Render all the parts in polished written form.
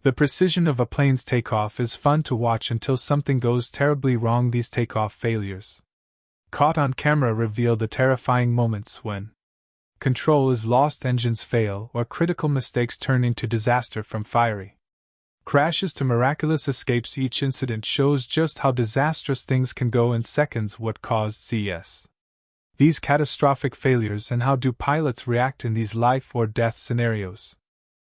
The precision of a plane's takeoff is fun to watch until something goes terribly wrong. These takeoff failures, caught on camera, reveal the terrifying moments when control is lost, engines fail, or critical mistakes turn into disaster from fiery crashes to miraculous escapes. Each incident shows just how disastrous things can go in seconds. What caused these catastrophic failures, and how do pilots react in these life or death scenarios?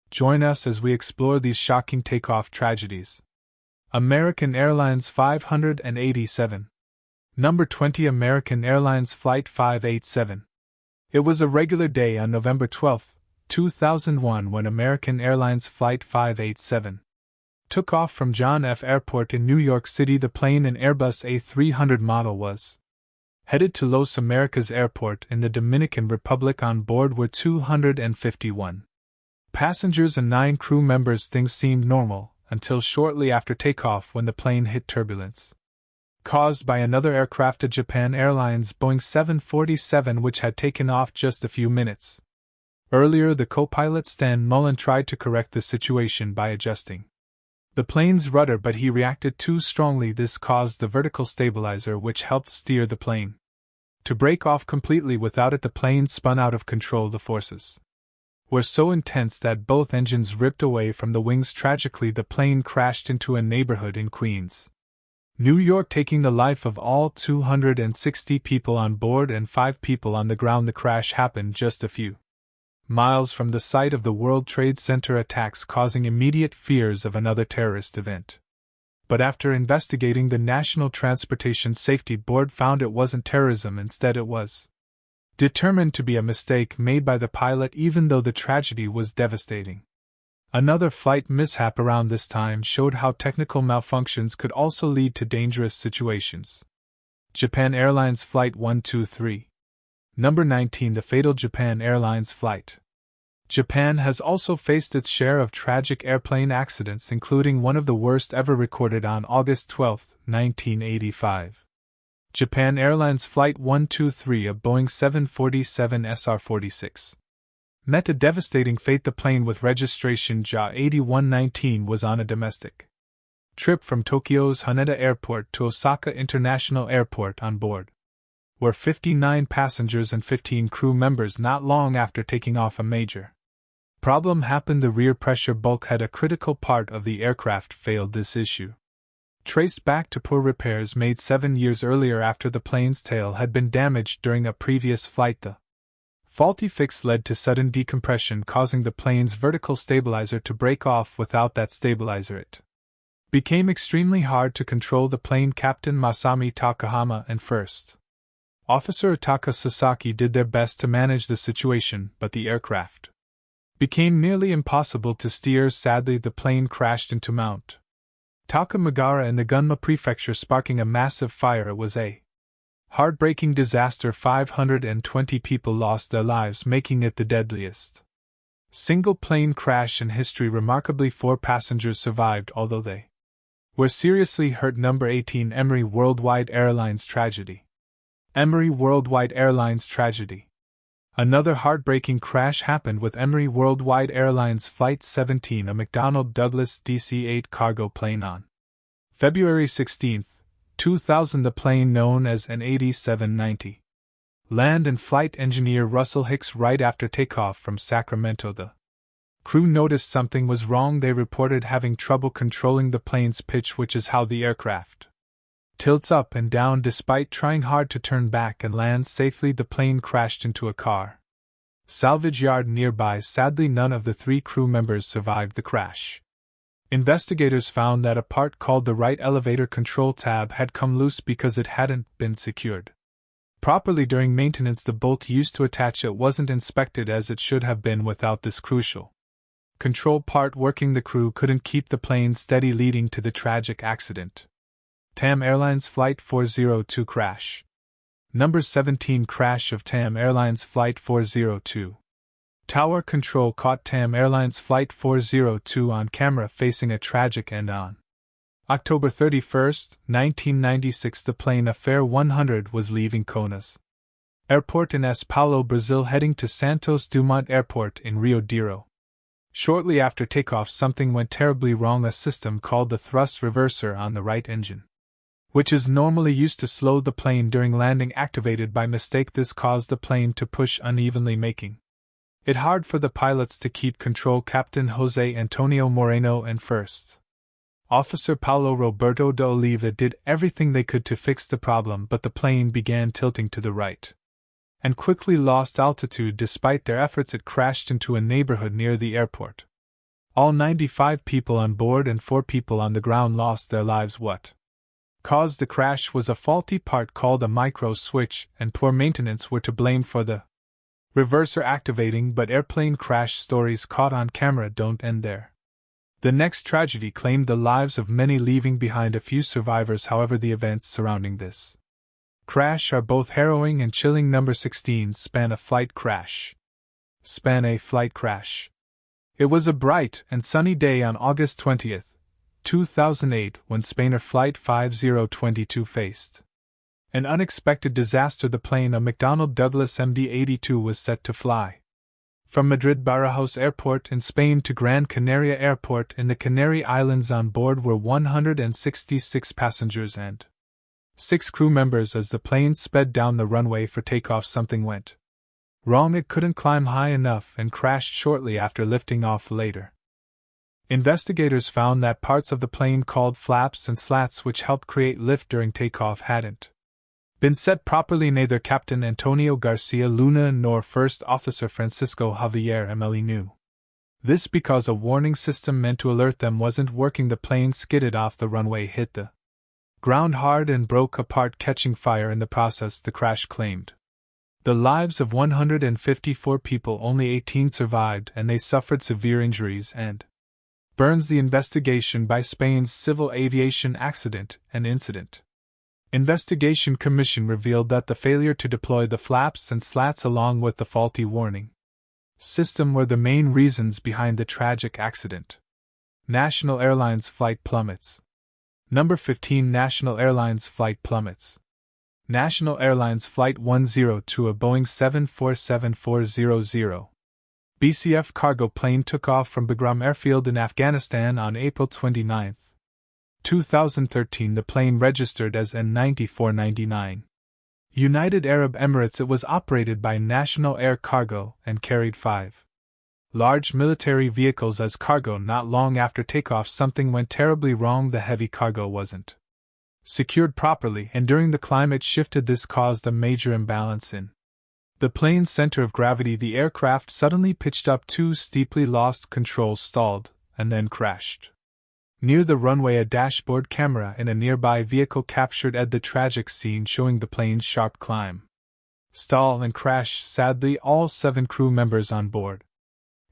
Join us as we explore these shocking takeoff tragedies. American Airlines 587. Number 20, American Airlines Flight 587. It was a regular day on November 12, 2001 when American Airlines Flight 587 took off from John F. Airport in New York City. The plane, an Airbus A300 model, was headed to Los Americas Airport in the Dominican Republic. On board were 251 passengers and 9 crew members. Things seemed normal until shortly after takeoff, when the plane hit turbulence caused by another aircraft, a Japan Airlines Boeing 747, which had taken off just a few minutes earlier. The co-pilot Stan Mullen tried to correct the situation by adjusting the plane's rudder, but he reacted too strongly. This caused the vertical stabilizer, which helped steer the plane, to break off completely. Without it, the plane spun out of control. The forces were so intense that both engines ripped away from the wings. Tragically, the plane crashed into a neighborhood in Queens, New York, taking the life of all 260 people on board and 5 people on the ground. The crash happened just a few miles from the site of the World Trade Center attacks, causing immediate fears of another terrorist event. But after investigating, the National Transportation Safety Board found it wasn't terrorism. Instead, it was determined to be a mistake made by the pilot, even though the tragedy was devastating. Another flight mishap around this time showed how technical malfunctions could also lead to dangerous situations. Japan Airlines Flight 123. Number 19, the fatal Japan Airlines flight. Japan has also faced its share of tragic airplane accidents, including one of the worst ever recorded on August 12, 1985. Japan Airlines Flight 123, a Boeing 747 SR-46, met a devastating fate. The plane, with registration JA 8119, was on a domestic trip from Tokyo's Haneda Airport to Osaka International Airport. On board were 59 passengers and 15 crew members. Not long after taking off, a major problem happened. The rear pressure bulkhead, a critical part of the aircraft, failed. This issue traced back to poor repairs made 7 years earlier after the plane's tail had been damaged during a previous flight. The faulty fix led to sudden decompression, causing the plane's vertical stabilizer to break off. Without that stabilizer, it became extremely hard to control the plane. Captain Masami Takahama and First Officer Ataka Sasaki did their best to manage the situation, but the aircraft became nearly impossible to steer. Sadly, the plane crashed into Mount Takamagara in the Gunma Prefecture, sparking a massive fire. It was a heartbreaking disaster. 520 people lost their lives, making it the deadliest single plane crash in history. Remarkably, 4 passengers survived, although they were seriously hurt. Number 18, Emery Worldwide Airlines tragedy. Emery Worldwide Airlines tragedy. Another heartbreaking crash happened with Emery Worldwide Airlines Flight 17, a McDonnell Douglas DC-8 cargo plane. On February 16, 2000, the plane, known as an 8790, land and flight engineer Russell Hicks. Right after takeoff from Sacramento, the crew noticed something was wrong. They reported having trouble controlling the plane's pitch, which is how the aircraft tilts up and down. Despite trying hard to turn back and land safely, the plane crashed into a car salvage yard nearby. Sadly, none of the 3 crew members survived the crash. Investigators found that a part called the right elevator control tab had come loose because it hadn't been secured properly during maintenance. The bolt used to attach it wasn't inspected as it should have been. Without this crucial control part working, the crew couldn't keep the plane steady, leading to the tragic accident. TAM Airlines Flight 402 crash. Number 17, crash of TAM Airlines Flight 402. Tower control caught TAM Airlines Flight 402 on camera facing a tragic end. On October 31, 1996, the plane, a Fare 100, was leaving Conas Airport in São Paulo, Brazil, heading to Santos Dumont Airport in Rio de Janeiro. Shortly after takeoff, something went terribly wrong. A system called the thrust reverser on the right engine, which is normally used to slow the plane during landing, activated by mistake. This caused the plane to push unevenly, making it hard for the pilots to keep control. Captain Jose Antonio Moreno and First Officer Paulo Roberto de Oliva did everything they could to fix the problem, but the plane began tilting to the right and quickly lost altitude. Despite their efforts, it crashed into a neighborhood near the airport. All 95 people on board and 4 people on the ground lost their lives. What caused the crash was a faulty part called a micro switch, and poor maintenance were to blame for the reverser activating. But airplane crash stories caught on camera don't end there. The next tragedy claimed the lives of many, leaving behind a few survivors. However, the events surrounding this crash are both harrowing and chilling. Number 16. Spana flight crash. Spana flight crash. It was a bright and sunny day on August 20, 2008, when Spanair Flight 5022 faced an unexpected disaster. The plane, a McDonnell Douglas MD-82, was set to fly from Madrid Barajas Airport in Spain to Gran Canaria Airport in the Canary Islands. On board were 166 passengers and 6 crew members. As the plane sped down the runway for takeoff, something went wrong. It couldn't climb high enough and crashed shortly after lifting off. Later, investigators found that parts of the plane called flaps and slats, which helped create lift during takeoff, hadn't been set properly. Neither Captain Antonio Garcia Luna nor First Officer Francisco Javier Emeli knew this, because a warning system meant to alert them wasn't working. The plane skidded off the runway, hit the ground hard, and broke apart, catching fire in the process. The crash claimed the lives of 154 people. Only 18 survived, and they suffered severe injuries and burns. The investigation by Spain's Civil Aviation Accident and Incident Investigation Commission revealed that the failure to deploy the flaps and slats along with the faulty warning system were the main reasons behind the tragic accident. National Airlines flight plummets. Number 15. National Airlines flight plummets. National Airlines Flight 102, a Boeing 747-400 BCF cargo plane, took off from Bagram Airfield in Afghanistan on April 29, 2013. The plane registered as N9499. United Arab Emirates. It was operated by National Air Cargo and carried 5 large military vehicles as cargo. Not long after takeoff, something went terribly wrong. The heavy cargo wasn't secured properly, and during the climb it shifted. This caused a major imbalance in the plane's center of gravity. The aircraft suddenly pitched up too steeply, lost control, stalled, and then crashed near the runway. A dashboard camera in a nearby vehicle captured the tragic scene, showing the plane's sharp climb, stall, and crash. Sadly, all 7 crew members on board,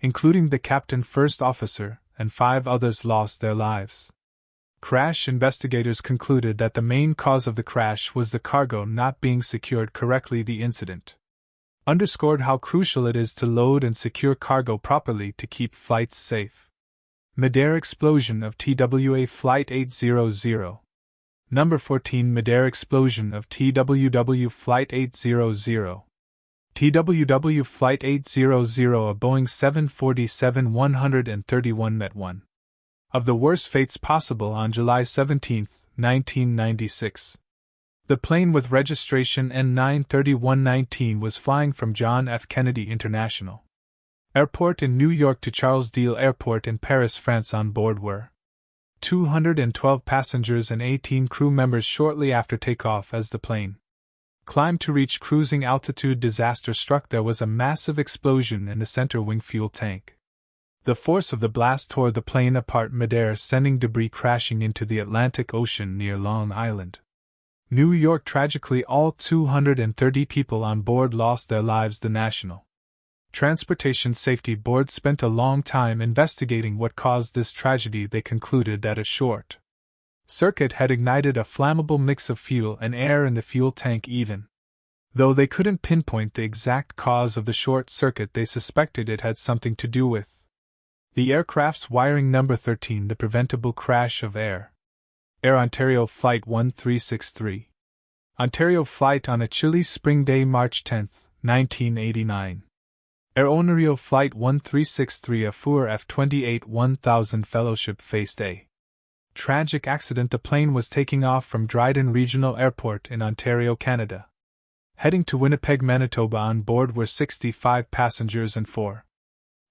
including the captain, first officer, and 5 others, lost their lives. Crash investigators concluded that the main cause of the crash was the cargo not being secured correctly. The incident underscored how crucial it is to load and secure cargo properly to keep flights safe. Midair explosion of TWA Flight 800. Number 14. Midair explosion of TWW Flight 800. TWW Flight 800, a Boeing 747-131, met one of the worst fates possible on July 17, 1996. The plane, with registration N93119, was flying from John F. Kennedy International Airport in New York to Charles de Gaulle Airport in Paris, France. On board were 212 passengers and 18 crew members. Shortly after takeoff, as the plane climbed to reach cruising altitude, disaster struck. There was a massive explosion in the center wing fuel tank. The force of the blast tore the plane apart midair, sending debris crashing into the Atlantic Ocean near Long Island, New York. Tragically, all 230 people on board lost their lives. The National Transportation Safety Board spent a long time investigating what caused this tragedy. They concluded that a short circuit had ignited a flammable mix of fuel and air in the fuel tank. Even though they couldn't pinpoint the exact cause of the short circuit, they suspected it had something to do with the aircraft's wiring. Number 13. The preventable crash of Air Ontario Flight 1363. Ontario flight on a chilly spring day, March 10, 1989. Aeronario Flight 1363 Afur F-28 1000 Fellowship faced a tragic accident. The plane was taking off from Dryden Regional Airport in Ontario, Canada, heading to Winnipeg, Manitoba. On board were 65 passengers and 4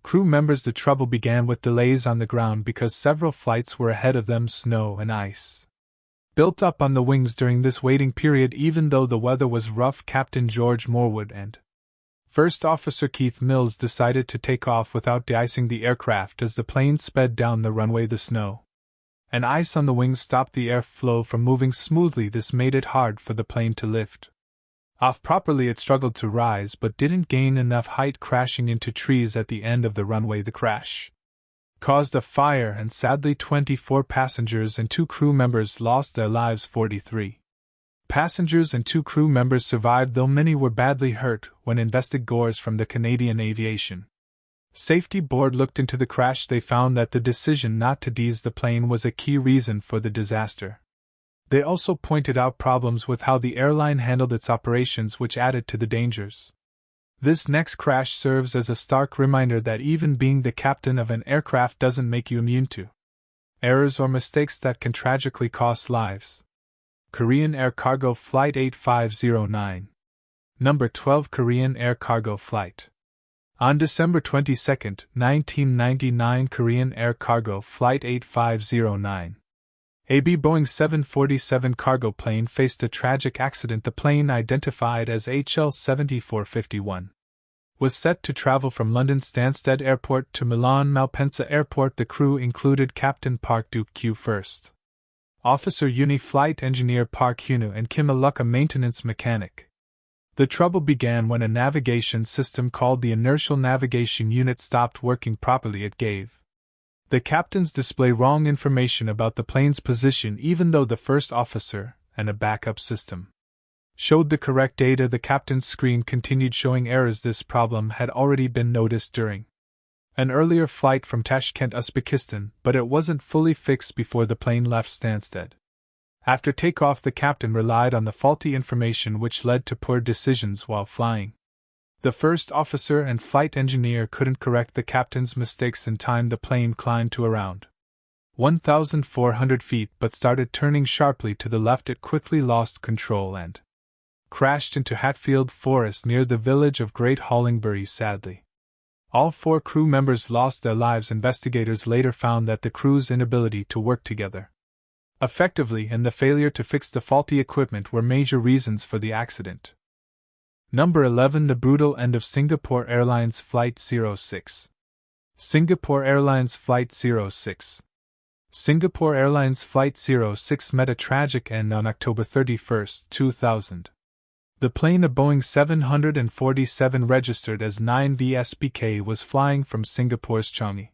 crew members. The trouble began with delays on the ground because several flights were ahead of them. Snow and ice built up on the wings during this waiting period. Even though the weather was rough, Captain George Morwood and First Officer Keith Mills decided to take off without de-icing the aircraft. As the plane sped down the runway, the snow and ice on the wings stopped the airflow from moving smoothly. This made it hard for the plane to lift off properly. It struggled to rise but didn't gain enough height, crashing into trees at the end of the runway. The crash caused a fire and sadly 24 passengers and 2 crew members lost their lives. 43 passengers and 2 crew members survived, though many were badly hurt. When investigators from the Canadian Aviation Safety Board looked into the crash, they found that the decision not to de-ice the plane was a key reason for the disaster. They also pointed out problems with how the airline handled its operations, which added to the dangers. This next crash serves as a stark reminder that even being the captain of an aircraft doesn't make you immune to errors or mistakes that can tragically cost lives. Korean Air Cargo Flight 8509. Number 12 Korean Air Cargo Flight. On December 22, 1999, Korean Air Cargo Flight 8509, AB Boeing 747 cargo plane faced a tragic accident. The plane, identified as HL-7451, was set to travel from London Stansted Airport to Milan Malpensa Airport. The crew included Captain Park Duk-kyu, First Officer Uni Flight Engineer Park Hyunu, and Kim Il-luk, a maintenance mechanic. The trouble began when a navigation system called the Inertial Navigation Unit stopped working properly. It gave the captain's display wrong information about the plane's position, even though the first officer and a backup system showed the correct data. The captain's screen continued showing errors. This problem had already been noticed during an earlier flight from Tashkent, Uzbekistan, but it wasn't fully fixed before the plane left Stansted. After takeoff, the captain relied on the faulty information, which led to poor decisions while flying. The first officer and flight engineer couldn't correct the captain's mistakes in time. The plane climbed to around 1,400 feet but started turning sharply to the left. It quickly lost control and crashed into Hatfield Forest near the village of Great Hollingbury. Sadly, all 4 crew members lost their lives. Investigators later found that the crew's inability to work together effectively and the failure to fix the faulty equipment were major reasons for the accident. Number 11 The brutal end of Singapore Airlines Flight 06. Singapore Airlines Flight 06. Singapore Airlines Flight 06 met a tragic end on October 31, 2000. The plane, a Boeing 747 registered as 9VSBK, was flying from Singapore's Changi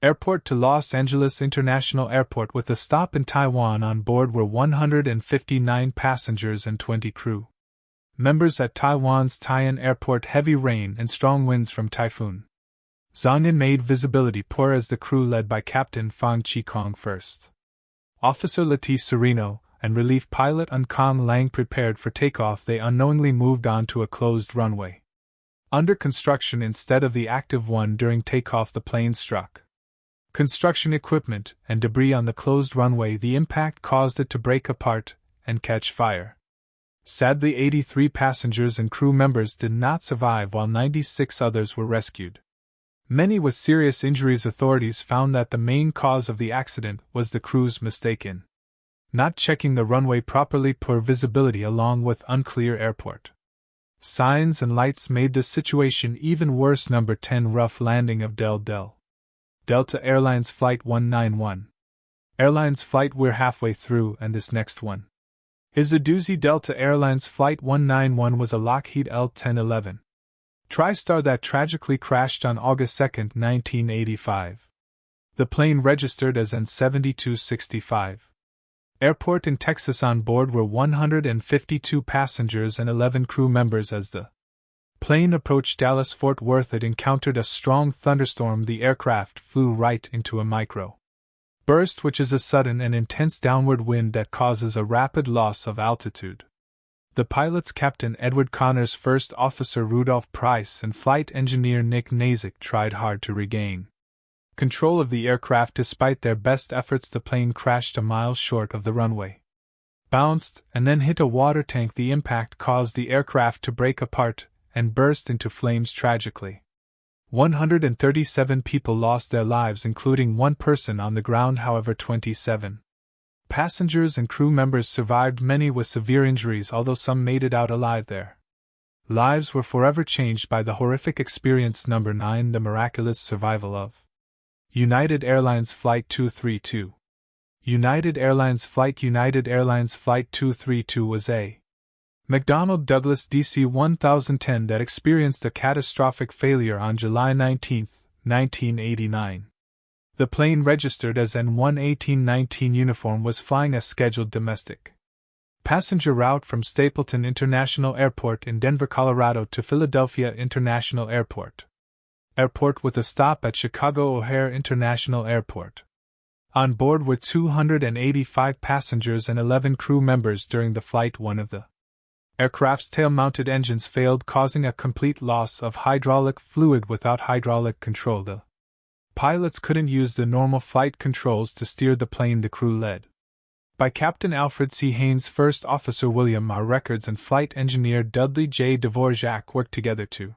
Airport to Los Angeles International Airport with a stop in Taiwan. On board were 159 passengers and 20 crew members at Taiwan's Tai'an Airport. Heavy rain and strong winds from Typhoon Zhangyan made visibility poor as the crew, led by Captain Fang Chi-kong, First Officer Latif Sereno, and relief pilot Kong Lang, prepared for takeoff. They unknowingly moved on to a closed runway under construction instead of the active one. During takeoff, the plane struck construction equipment and debris on the closed runway. The impact caused it to break apart and catch fire. Sadly, 83 passengers and crew members did not survive, while 96 others were rescued, many with serious injuries. Authorities found that the main cause of the accident was the crew's mistake in not checking the runway properly. Poor visibility along with unclear airport signs and lights made the situation even worse. Number 10 Rough landing of Delta Airlines Flight 191. Airlines Flight, we're halfway through, and this next one is a doozy. Delta Airlines Flight 191 was a Lockheed L-1011 TriStar that tragically crashed on August 2, 1985. The plane registered as N7265. Airport in Texas. On board were 152 passengers and 11 crew members. As the plane approached Dallas-Fort Worth, it encountered a strong thunderstorm. The aircraft flew right into a micro burst, which is a sudden and intense downward wind that causes a rapid loss of altitude. The pilots Captain Edward Connors, First Officer Rudolph Price, and Flight Engineer Nick Nazik tried hard to regain control of the aircraft. Despite their best efforts, the plane crashed a mile short of the runway, bounced, and then hit a water tank. The impact caused the aircraft to break apart and burst into flames tragically. 137 people lost their lives, including one person on the ground. However, 27 passengers and crew members survived, many with severe injuries, although some made it out alive. Their lives were forever changed by the horrific experience. Number 9. The miraculous survival of United Airlines Flight 232. United Airlines Flight 232 was a McDonnell Douglas DC-1010 that experienced a catastrophic failure on July 19, 1989. The plane, registered as N1-1819 uniform, was flying a scheduled domestic passenger route from Stapleton International Airport in Denver, Colorado to Philadelphia International Airport with a stop at Chicago O'Hare International Airport. On board were 285 passengers and 11 crew members. During the flight, one of the aircraft's tail-mounted engines failed, causing a complete loss of hydraulic fluid. Without hydraulic control, the pilots couldn't use the normal flight controls to steer the plane. The crew, led by Captain Alfred C. Haynes, First Officer William R. Records, and Flight Engineer Dudley J. Dvorak, worked together to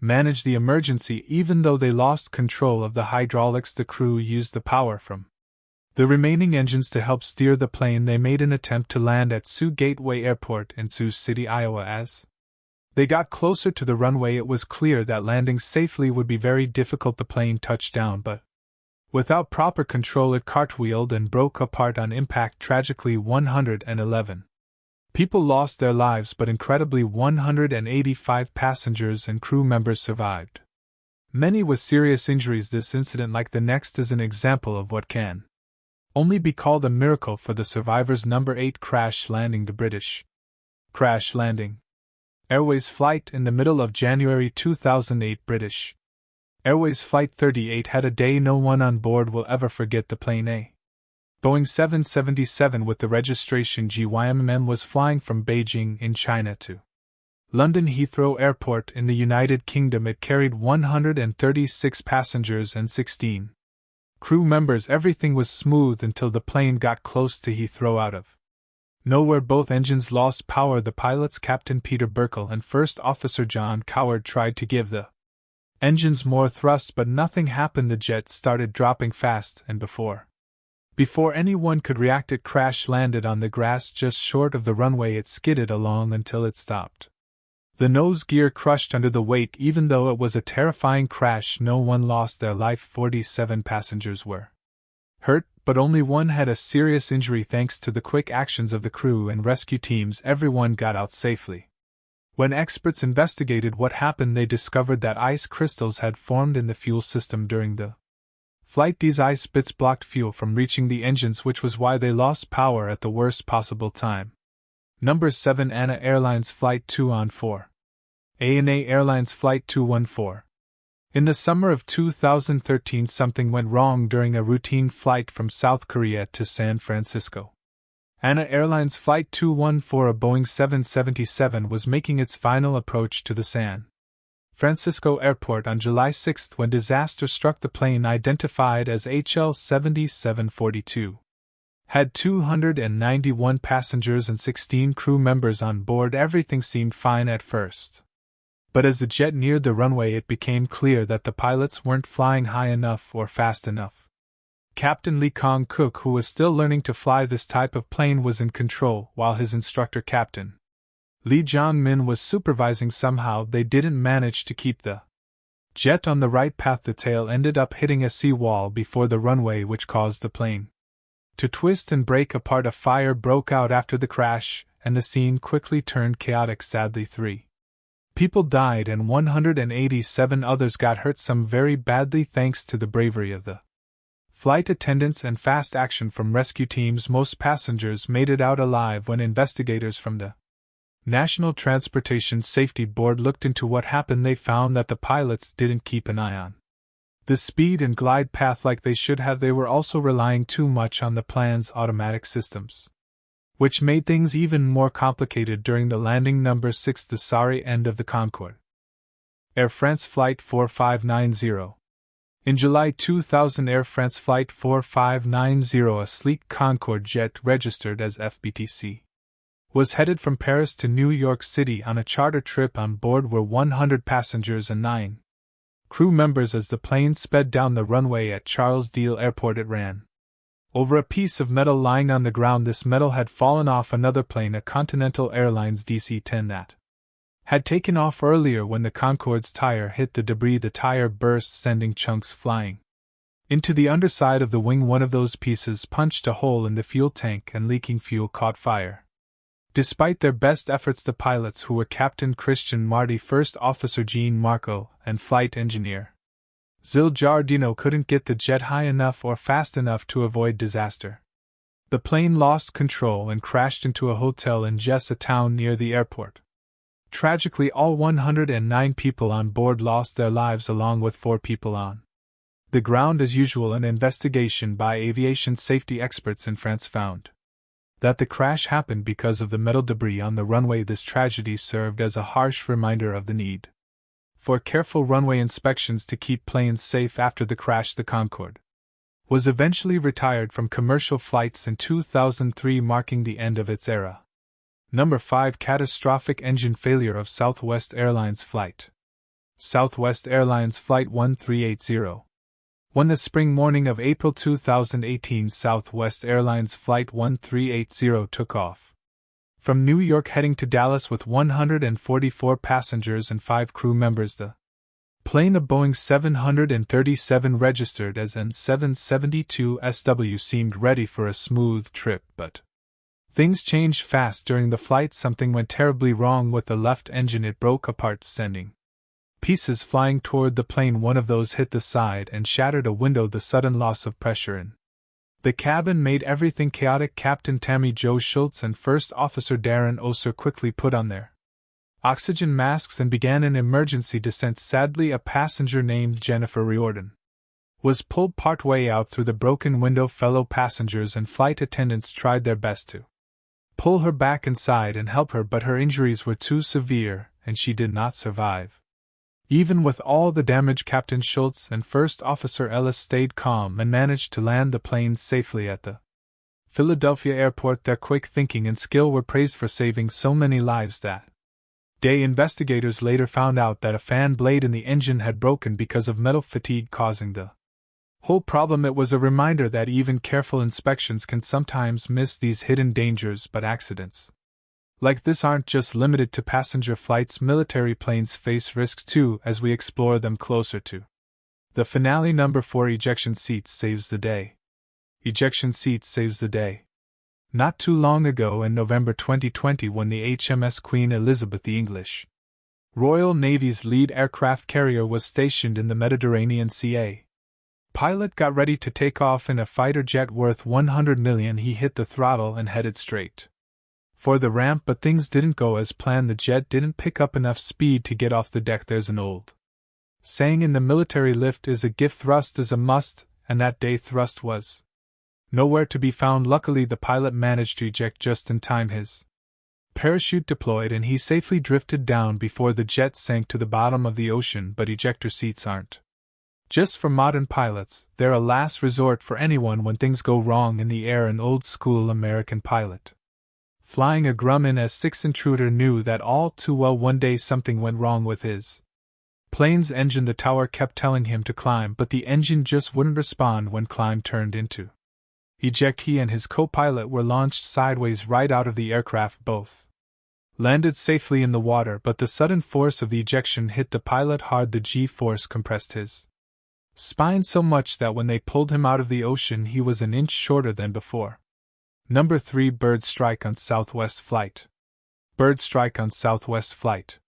manage the emergency. Even though they lost control of the hydraulics, the crew used the power from the remaining engines to help steer the plane. They made an attempt to land at Sioux Gateway Airport in Sioux City, Iowa. As they got closer to the runway, it was clear that landing safely would be very difficult. The plane touched down, but without proper control, it cartwheeled and broke apart on impact. Tragically, 111 people lost their lives, but incredibly 185 passengers and crew members survived, many with serious injuries. This incident, like the next, is an example of what can only be called a miracle for the survivors. Number 8. Crash landing. The British crash landing Airways flight in the middle of January 2008. British Airways Flight 38 had a day no one on board will ever forget. The plane, a Boeing 777 with the registration GYMM, was flying from Beijing in China to London Heathrow Airport in the United Kingdom. It carried 136 passengers and 16 crew members. Everything was smooth until the plane got close to Heathrow. Out of nowhere, both engines lost power. The pilots, Captain Peter Burkle and First Officer John Coward, tried to give the engines more thrust, but nothing happened. The jet started dropping fast, and before anyone could react, it crash landed on the grass just short of the runway. It skidded along until it stopped. The nose gear crushed under the weight. Even though it was a terrifying crash, no one lost their life. 47 passengers were hurt, but only one had a serious injury. Thanks to the quick actions of the crew and rescue teams, everyone got out safely. When experts investigated what happened, they discovered that ice crystals had formed in the fuel system during the flight. These ice bits blocked fuel from reaching the engines, which was why they lost power at the worst possible time. Number 7. ANA Airlines Flight 214. ANA Airlines Flight 214. In the summer of 2013, something went wrong during a routine flight from South Korea to San Francisco. ANA Airlines Flight 214, a Boeing 777, was making its final approach to the San Francisco Airport on July 6 when disaster struck. The plane, identified as HL 7742, had 291 passengers and 16 crew members on board. Everything seemed fine at first, but as the jet neared the runway, it became clear that the pilots weren't flying high enough or fast enough. Captain Lee Kong Cook, who was still learning to fly this type of plane, was in control, while his instructor, Captain Lee Jong Min, was supervising. Somehow they didn't manage to keep the jet on the right path. The tail ended up hitting a seawall before the runway, which caused the plane to twist and break apart. A fire broke out after the crash, and the scene quickly turned chaotic. Sadly, 3 people died and 187 others got hurt, some very badly. Thanks to the bravery of the flight attendants and fast action from rescue teams, most passengers made it out alive. When investigators from the National Transportation Safety Board looked into what happened, they found that the pilots didn't keep an eye on the speed and glide path like they should have. They were also relying too much on the plane's automatic systems, which made things even more complicated during the landing number 6, the sorry end of the Concorde. Air France Flight 4590. In July 2000, Air France Flight 4590, a sleek Concorde jet registered as FBTC, was headed from Paris to New York City on a charter trip. On board were 100 passengers and 9 crew members. As the plane sped down the runway at Charles de Gaulle Airport, it ran over a piece of metal lying on the ground. This metal had fallen off another plane, a Continental Airlines DC-10, that had taken off earlier. When the Concorde's tire hit the debris, the tire burst, sending chunks flying into the underside of the wing. One of those pieces punched a hole in the fuel tank, and leaking fuel caught fire. Despite their best efforts, the pilots, who were Captain Christian Marty, First Officer Jean Marco, and Flight Engineer Zil Giardino, couldn't get the jet high enough or fast enough to avoid disaster. The plane lost control and crashed into a hotel in Jess, a town near the airport. Tragically, all 109 people on board lost their lives, along with 4 people on the ground. As usual, an investigation by aviation safety experts in France found that the crash happened because of the metal debris on the runway. This tragedy served as a harsh reminder of the need for careful runway inspections to keep planes safe. After the crash, the Concorde was eventually retired from commercial flights in 2003, marking the end of its era. Number 5. Catastrophic engine failure of Southwest Airlines flight. Southwest Airlines Flight 1380. When the spring morning of April 2018, Southwest Airlines Flight 1380 took off from New York, heading to Dallas with 144 passengers and 5 crew members. The plane, a Boeing 737 registered as N772 SW, seemed ready for a smooth trip, but things changed fast during the flight. Something went terribly wrong with the left engine. It broke apart, sending pieces flying toward the plane. One of those hit the side and shattered a window. The sudden loss of pressure in the cabin made everything chaotic. Captain Tammy Jo Schultz and First Officer Darren Oser quickly put on their oxygen masks and began an emergency descent. Sadly, a passenger named Jennifer Riordan was pulled partway out through the broken window. Fellow passengers and flight attendants tried their best to pull her back inside and help her, but her injuries were too severe, and she did not survive. Even with all the damage, Captain Schultz and First Officer Ellis stayed calm and managed to land the plane safely at the Philadelphia airport. Their quick thinking and skill were praised for saving so many lives that day. Investigators later found out that a fan blade in the engine had broken because of metal fatigue, causing the whole problem. It was a reminder that even careful inspections can sometimes miss these hidden dangers, but accidents like this aren't just limited to passenger flights. Military planes face risks too, as we explore them closer to the finale. Number 4. Ejection seat saves the day. Ejection seat saves the day. Not too long ago, in November 2020, when the HMS Queen Elizabeth, the English Royal Navy's lead aircraft carrier, was stationed in the Mediterranean Sea, a pilot got ready to take off in a fighter jet worth $100 million. He hit the throttle and headed straight for the ramp, but things didn't go as planned. The jet didn't pick up enough speed to get off the deck. There's an old saying in the military: lift is a gift, thrust is a must, and that day thrust was nowhere to be found. Luckily, the pilot managed to eject just in time. His parachute deployed and he safely drifted down before the jet sank to the bottom of the ocean. But ejector seats aren't just for modern pilots, they're a last resort for anyone when things go wrong in the air. An old-school American pilot flying a Grumman S-6 Intruder knew that all too well. One day something went wrong with his plane's engine. The tower kept telling him to climb, but the engine just wouldn't respond when climb turned into eject. He and his co-pilot were launched sideways right out of the aircraft. Both landed safely in the water, but the sudden force of the ejection hit the pilot hard. The G-force compressed his spine so much that when they pulled him out of the ocean, he was an inch shorter than before. Number 3. Bird strike on Southwest flight. Bird strike on Southwest flight.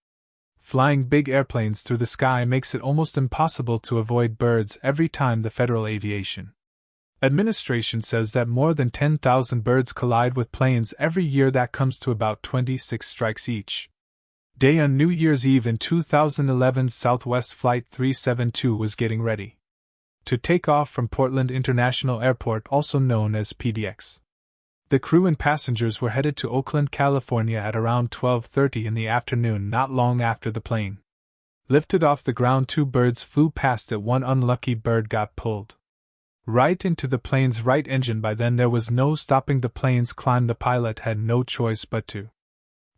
Flying big airplanes through the sky makes it almost impossible to avoid birds. Every time the Federal Aviation Administration says that more than 10,000 birds collide with planes every year. That comes to about 26 strikes each day. On New Year's Eve in 2011, Southwest Flight 372 was getting ready to take off from Portland International Airport, also known as PDX. The crew and passengers were headed to Oakland, California at around 12:30 in the afternoon. Not long after the plane lifted off the ground, two birds flew past it. One unlucky bird got pulled right into the plane's right engine. By then there was no stopping the plane's climb. The pilot had no choice but to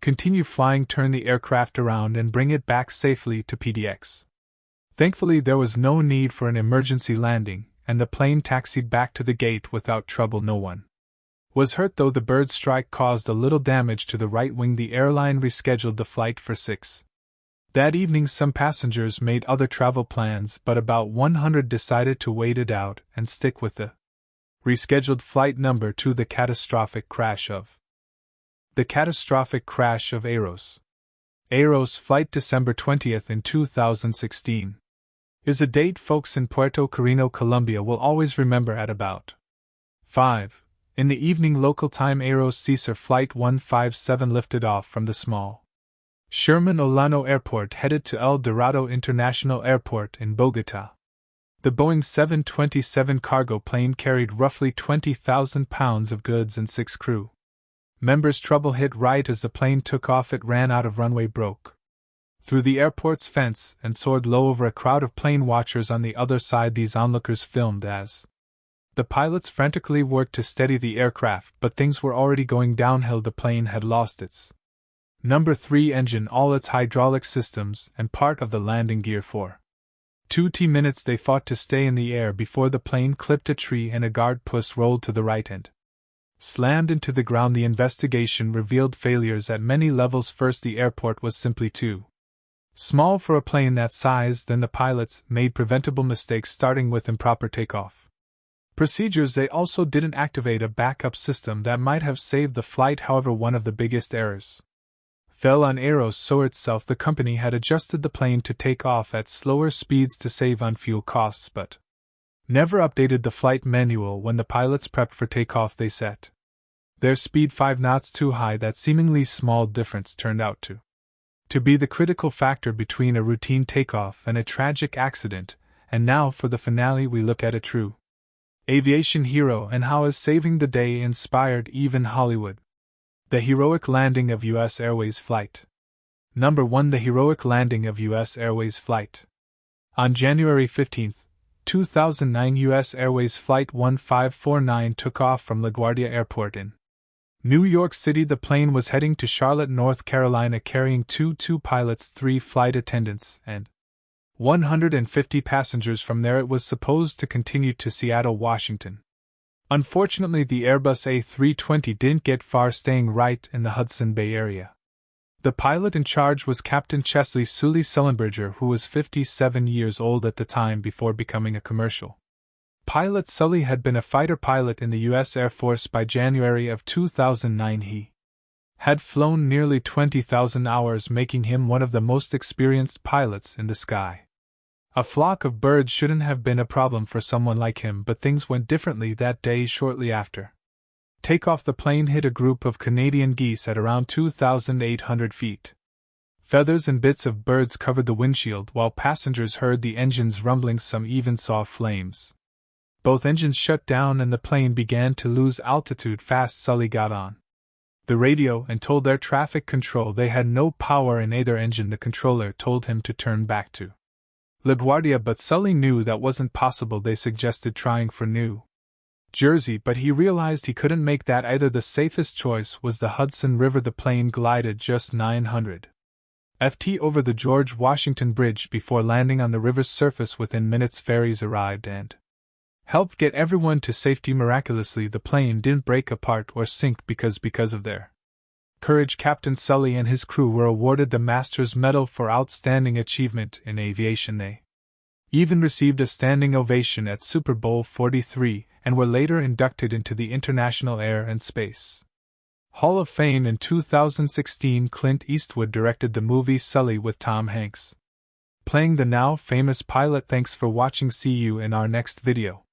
continue flying, turn the aircraft around, and bring it back safely to PDX. Thankfully, there was no need for an emergency landing, and the plane taxied back to the gate without trouble. No one was hurt, though the bird strike caused a little damage to the right wing. The airline rescheduled the flight for 6 that evening. Some passengers made other travel plans, but about 100 decided to wait it out and stick with the rescheduled flight. Number 2. The catastrophic crash of Aeros. Aeros flight December 20th in 2016 is a date folks in Puerto Carreno, Colombia will always remember. At about 5 in the evening local time, Aeros Caesar Flight 157 lifted off from the small Sherman Olano Airport headed to El Dorado International Airport in Bogota. The Boeing 727 cargo plane carried roughly 20,000 pounds of goods and 6 crew members. Trouble hit right as the plane took off. It ran out of runway, broke through the airport's fence, and soared low over a crowd of plane watchers on the other side. These onlookers filmed as the pilots frantically worked to steady the aircraft, but things were already going downhill. The plane had lost its number 3 engine, all its hydraulic systems, and part of the landing gear. For 2 minutes they fought to stay in the air before the plane clipped a tree and a guard post rolled to the right and slammed into the ground. The investigation revealed failures at many levels. First, the airport was simply too small for a plane that size. Then the pilots made preventable mistakes, starting with improper takeoff procedures. They also didn't activate a backup system that might have saved the flight. However, one of the biggest errors fell on Aeros. So itself, the company had adjusted the plane to take off at slower speeds to save on fuel costs, but never updated the flight manual. When the pilots prepped for takeoff, they set their speed 5 knots too high. That seemingly small difference turned out to be the critical factor between a routine takeoff and a tragic accident. And now for the finale, we look at a true aviation hero and how his saving the day inspired even Hollywood. The heroic landing of U.S. Airways Flight. Number 1. The heroic landing of U.S. Airways Flight. On January 15, 2009, U.S. Airways Flight 1549 took off from LaGuardia Airport in New York City. The plane was heading to Charlotte, North Carolina, carrying two pilots, 3 flight attendants, and 150 passengers. From there it was supposed to continue to Seattle, Washington. Unfortunately, the Airbus A320 didn't get far, staying right in the Hudson Bay area. The pilot in charge was Captain Chesley Sully Sullenberger, who was 57 years old at the time. Before becoming a commercial pilot, Sully had been a fighter pilot in the U.S. Air Force. By January of 2009 he had flown nearly 20,000 hours, making him one of the most experienced pilots in the sky. A flock of birds shouldn't have been a problem for someone like him, but things went differently that day. Shortly after takeoff, the plane hit a group of Canadian geese at around 2,800 feet. Feathers and bits of birds covered the windshield, while passengers heard the engines rumbling. Some even saw flames. Both engines shut down and the plane began to lose altitude fast. Sully got on the radio and told air traffic control they had no power in either engine. The controller told him to turn back to LaGuardia, but Sully knew that wasn't possible. They suggested trying for New Jersey, but he realized he couldn't make that either. The safest choice was the Hudson River. The plane glided just 900 ft over the George Washington Bridge before landing on the river's surface. Within minutes, ferries arrived and helped get everyone to safety. Miraculously, the plane didn't break apart or sink because of their courage. Captain Sully and his crew were awarded the Master's Medal for Outstanding Achievement in Aviation. They even received a standing ovation at Super Bowl 43 and were later inducted into the International Air and Space Hall of Fame. In 2016, Clint Eastwood directed the movie Sully with Tom Hanks playing the now famous pilot. Thanks for watching. See you in our next video.